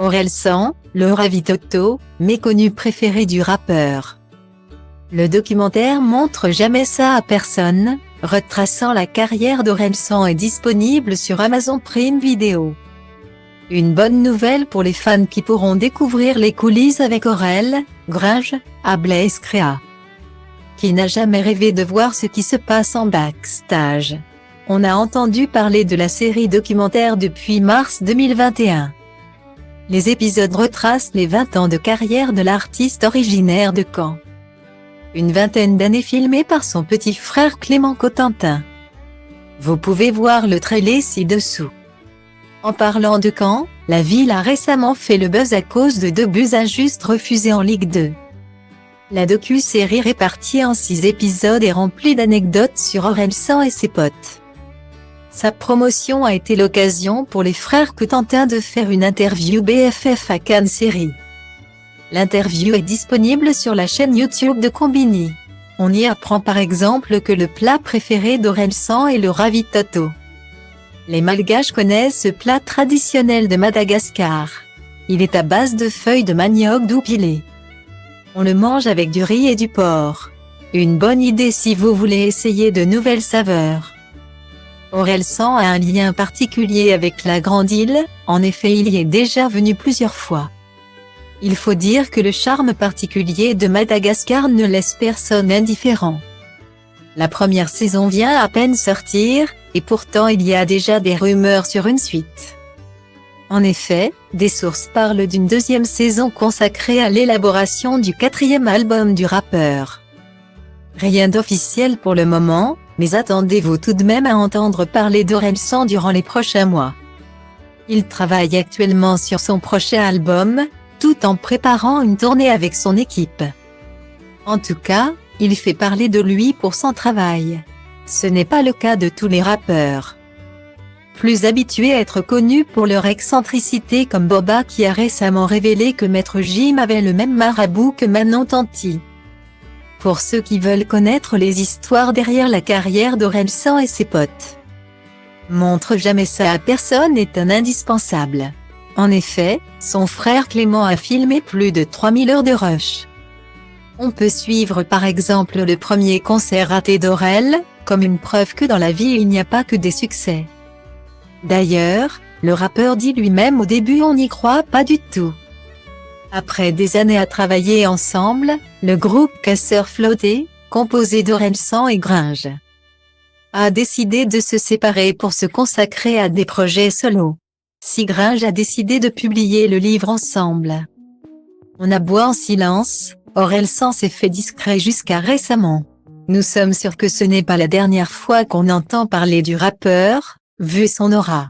Orelsan, le ravitoto, méconnu préféré du rappeur. Le documentaire Montre jamais ça à personne, retraçant la carrière d'Orelsan est disponible sur Amazon Prime Video. Une bonne nouvelle pour les fans qui pourront découvrir les coulisses avec Aurel, Gringe, à Blaze Créa. Qui n'a jamais rêvé de voir ce qui se passe en backstage? On a entendu parler de la série documentaire depuis mars 2021. Les épisodes retracent les 20 ans de carrière de l'artiste originaire de Caen. Une vingtaine d'années filmées par son petit frère Clément Cotentin. Vous pouvez voir le trailer ci-dessous. En parlant de Caen, la ville a récemment fait le buzz à cause de 2 buts injustes refusés en Ligue 2. La docu-série répartie en 6 épisodes est remplie d'anecdotes sur Orelsan et ses potes. Sa promotion a été l'occasion pour les frères Cotentin de faire une interview BFF à Cannes Série. L'interview est disponible sur la chaîne YouTube de Combini. On y apprend par exemple que le plat préféré d'Orelsan est le ravitoto. Les Malgaches connaissent ce plat traditionnel de Madagascar. Il est à base de feuilles de manioc doux pilées. On le mange avec du riz et du porc. Une bonne idée si vous voulez essayer de nouvelles saveurs. Orelsan a un lien particulier avec la Grande Île, en effet il y est déjà venu plusieurs fois. Il faut dire que le charme particulier de Madagascar ne laisse personne indifférent. La première saison vient à peine sortir, et pourtant il y a déjà des rumeurs sur une suite. En effet, des sources parlent d'une 2e saison consacrée à l'élaboration du 4e album du rappeur. Rien d'officiel pour le moment, mais attendez-vous tout de même à entendre parler d'Orelsan durant les prochains mois. Il travaille actuellement sur son prochain album, tout en préparant une tournée avec son équipe. En tout cas, il fait parler de lui pour son travail. Ce n'est pas le cas de tous les rappeurs. Plus habitués à être connus pour leur excentricité comme Boba qui a récemment révélé que Maître Jim avait le même marabout que Manon Tanti. Pour ceux qui veulent connaître les histoires derrière la carrière d'Orelsan et ses potes. Montre jamais ça à personne est un indispensable. En effet, son frère Clément a filmé plus de 3000 heures de rush. On peut suivre par exemple le premier concert raté d'Aurel, comme une preuve que dans la vie il n'y a pas que des succès. D'ailleurs, le rappeur dit lui-même au début on n'y croit pas du tout. Après des années à travailler ensemble, le groupe Casseurs Flottés, composé d'Orelsan et Gringe, a décidé de se séparer pour se consacrer à des projets solo. Si Gringe a décidé de publier le livre ensemble. On aboie en silence, Orelsan s'est fait discret jusqu'à récemment. Nous sommes sûrs que ce n'est pas la dernière fois qu'on entend parler du rappeur, vu son aura.